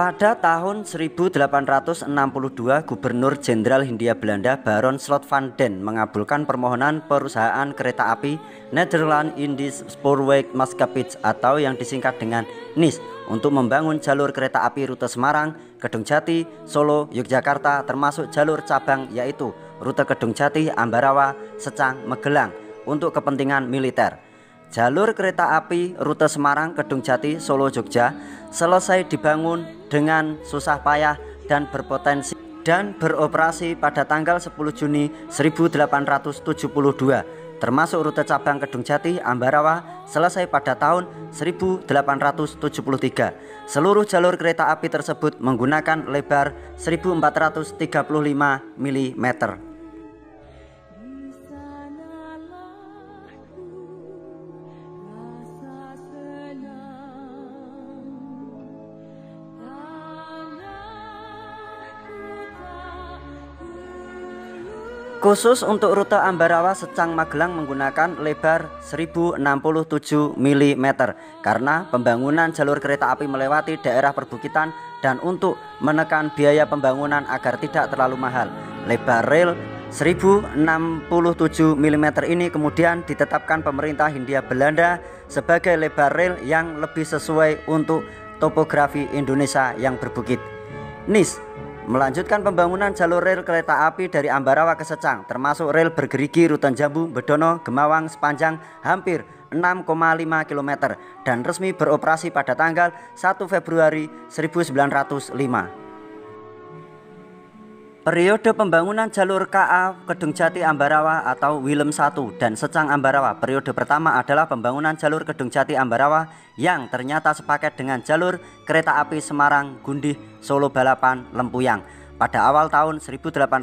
Pada tahun 1862, Gubernur Jenderal Hindia Belanda Baron Slot van Den mengabulkan permohonan perusahaan kereta api Nederland Indisch Spoorwegmaatschappij atau yang disingkat dengan NIS untuk membangun jalur kereta api rute Semarang, Kedungjati, Solo, Yogyakarta termasuk jalur cabang yaitu rute Kedungjati, Ambarawa, Secang, Magelang untuk kepentingan militer. Jalur kereta api rute Semarang, Kedungjati, Solo, Jogja selesai dibangun dengan susah payah dan berpotensi dan beroperasi pada tanggal 10 Juni 1872. Termasuk rute cabang Kedungjati, Ambarawa selesai pada tahun 1873. Seluruh jalur kereta api tersebut menggunakan lebar 1435 mm. Khusus untuk rute Ambarawa Secang Magelang menggunakan lebar 1067 mm karena pembangunan jalur kereta api melewati daerah perbukitan dan untuk menekan biaya pembangunan agar tidak terlalu mahal. Lebar rel 1067 mm ini kemudian ditetapkan pemerintah Hindia Belanda sebagai lebar rel yang lebih sesuai untuk topografi Indonesia yang berbukit. NIS melanjutkan pembangunan jalur rel kereta api dari Ambarawa ke Secang, termasuk rel bergerigi rute Jambu, Bedono, Gemawang sepanjang hampir 6,5 km dan resmi beroperasi pada tanggal 1 Februari 1905. Periode pembangunan jalur KA Kedungjati Ambarawa atau Willem I dan Secang Ambarawa. Periode pertama adalah pembangunan jalur Kedungjati Ambarawa yang ternyata sepaket dengan jalur kereta api Semarang, Gundih, Solo Balapan, Lempuyang. Pada awal tahun 1869,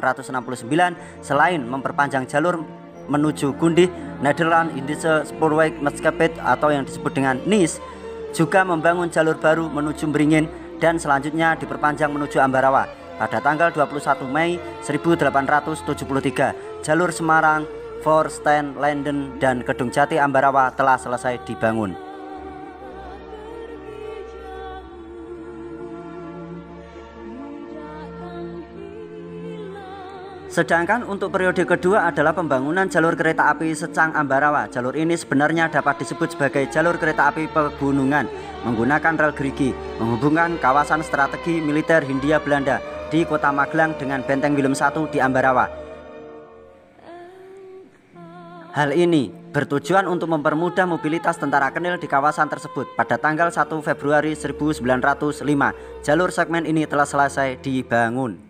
selain memperpanjang jalur menuju Gundih, Nederland Indische Spoorwegmaatschappij atau yang disebut dengan NIS juga membangun jalur baru menuju Beringin dan selanjutnya diperpanjang menuju Ambarawa. Pada tanggal 21 Mei 1873, jalur Semarang, Voorsten, Landen, dan Kedungjati Ambarawa telah selesai dibangun. Sedangkan untuk periode kedua adalah pembangunan jalur kereta api Secang Ambarawa. Jalur ini sebenarnya dapat disebut sebagai jalur kereta api pegunungan menggunakan rel gerigi menghubungkan kawasan strategi militer Hindia Belanda di kota Magelang dengan benteng Willem I di Ambarawa. Hal ini bertujuan untuk mempermudah mobilitas tentara Kenil di kawasan tersebut. Pada tanggal 1 Februari 1905, jalur segmen ini telah selesai dibangun.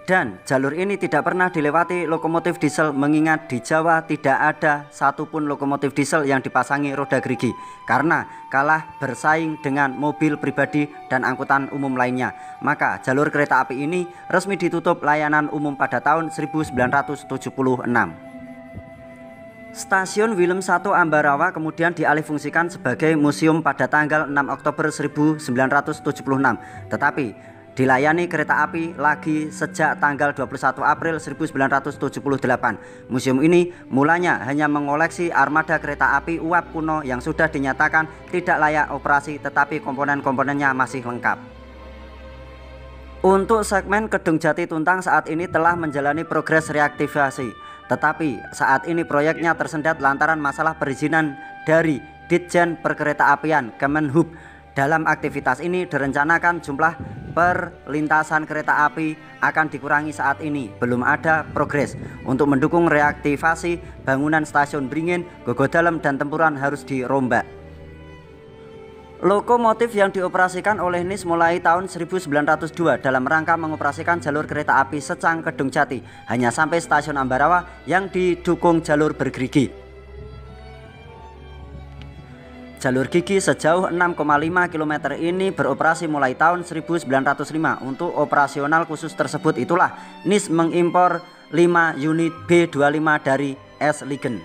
Dan jalur ini tidak pernah dilewati lokomotif diesel mengingat di Jawa tidak ada satupun lokomotif diesel yang dipasangi roda gerigi karena kalah bersaing dengan mobil pribadi dan angkutan umum lainnya. Maka jalur kereta api ini resmi ditutup layanan umum pada tahun 1976. Stasiun Willem 1 Ambarawa kemudian dialihfungsikan sebagai museum pada tanggal 6 Oktober 1976, tetapi dilayani kereta api lagi sejak tanggal 21 April 1978. Museum ini mulanya hanya mengoleksi armada kereta api uap kuno yang sudah dinyatakan tidak layak operasi tetapi komponen-komponennya masih lengkap. Untuk segmen Kedung Jati Tuntang saat ini telah menjalani progres reaktivasi, tetapi saat ini proyeknya tersendat lantaran masalah perizinan dari Ditjen Perkeretaapian Kemenhub. Dalam aktivitas ini direncanakan jumlah perlintasan kereta api akan dikurangi saat ini. Belum ada progres. Untuk mendukung reaktivasi bangunan stasiun Beringin, Gogodalem dan Tempuran harus dirombak. Lokomotif yang dioperasikan oleh NIS mulai tahun 1902 dalam rangka mengoperasikan jalur kereta api Secang Kedung Jati hanya sampai stasiun Ambarawa yang didukung jalur bergerigi. Jalur Gigi sejauh 6,5 km ini beroperasi mulai tahun 1905. Untuk operasional khusus tersebut itulah NIS mengimpor 5 unit B25 dari S-Ligen.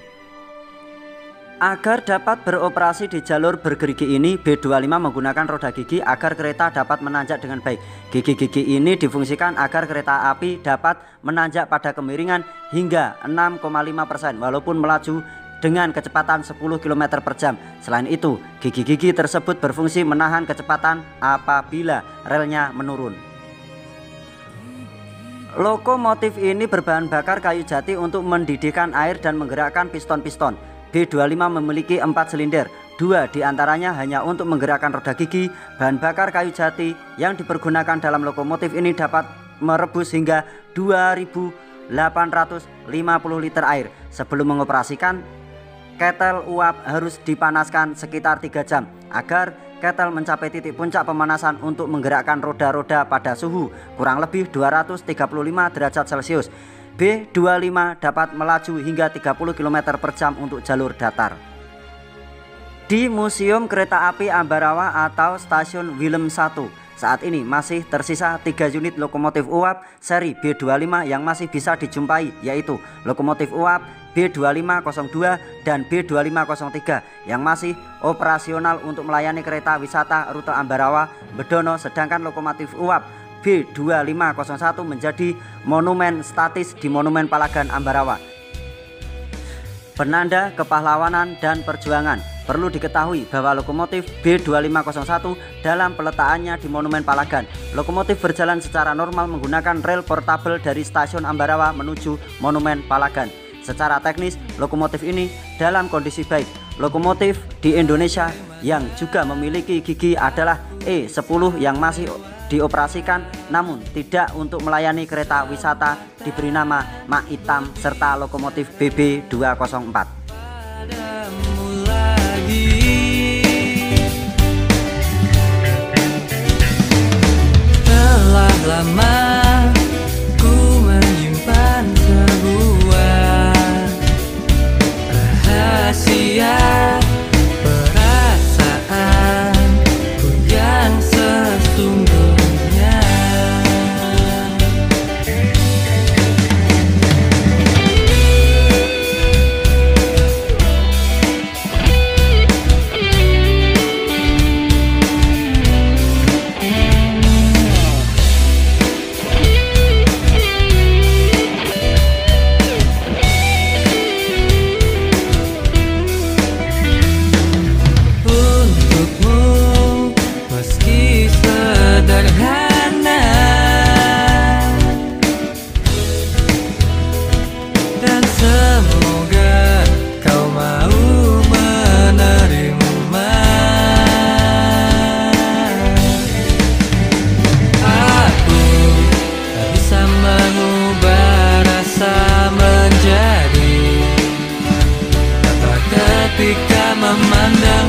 Agar dapat beroperasi di jalur bergerigi ini, B25 menggunakan roda gigi agar kereta dapat menanjak dengan baik. Gigi-gigi ini difungsikan agar kereta api dapat menanjak pada kemiringan hingga 6,5% walaupun melaju dengan kecepatan 10 km per jam. Selain itu, gigi-gigi tersebut berfungsi menahan kecepatan apabila relnya menurun. Lokomotif ini berbahan bakar kayu jati untuk mendidihkan air dan menggerakkan piston-piston. B25 memiliki 4 silinder, 2 diantaranya hanya untuk menggerakkan roda gigi. Bahan bakar kayu jati yang dipergunakan dalam lokomotif ini dapat merebus hingga 2.850 liter air. Sebelum mengoperasikan, ketel uap harus dipanaskan sekitar 3 jam agar ketel mencapai titik puncak pemanasan untuk menggerakkan roda-roda pada suhu kurang lebih 235 derajat Celcius. B25 dapat melaju hingga 30 km per jam untuk jalur datar. Di Museum Kereta Api Ambarawa atau Stasiun Willem 1 saat ini masih tersisa 3 unit lokomotif uap seri B25 yang masih bisa dijumpai, yaitu lokomotif uap B2502 dan B2503 yang masih operasional untuk melayani kereta wisata rute Ambarawa Bedono, sedangkan lokomotif uap B2501 menjadi monumen statis di Monumen Palagan Ambarawa. Penanda kepahlawanan dan perjuangan. Perlu diketahui bahwa lokomotif B2501 dalam peletakannya di Monumen Palagan, lokomotif berjalan secara normal menggunakan rel portabel dari stasiun Ambarawa menuju Monumen Palagan. Secara teknis, lokomotif ini dalam kondisi baik. Lokomotif di Indonesia yang juga memiliki gigi adalah E10 yang masih dioperasikan namun tidak untuk melayani kereta wisata, diberi nama Mak Hitam, serta lokomotif BB204. Telah lama ku menyimpan sebuah rahasia perasaanku yang sesungguhnya. Ketika memandang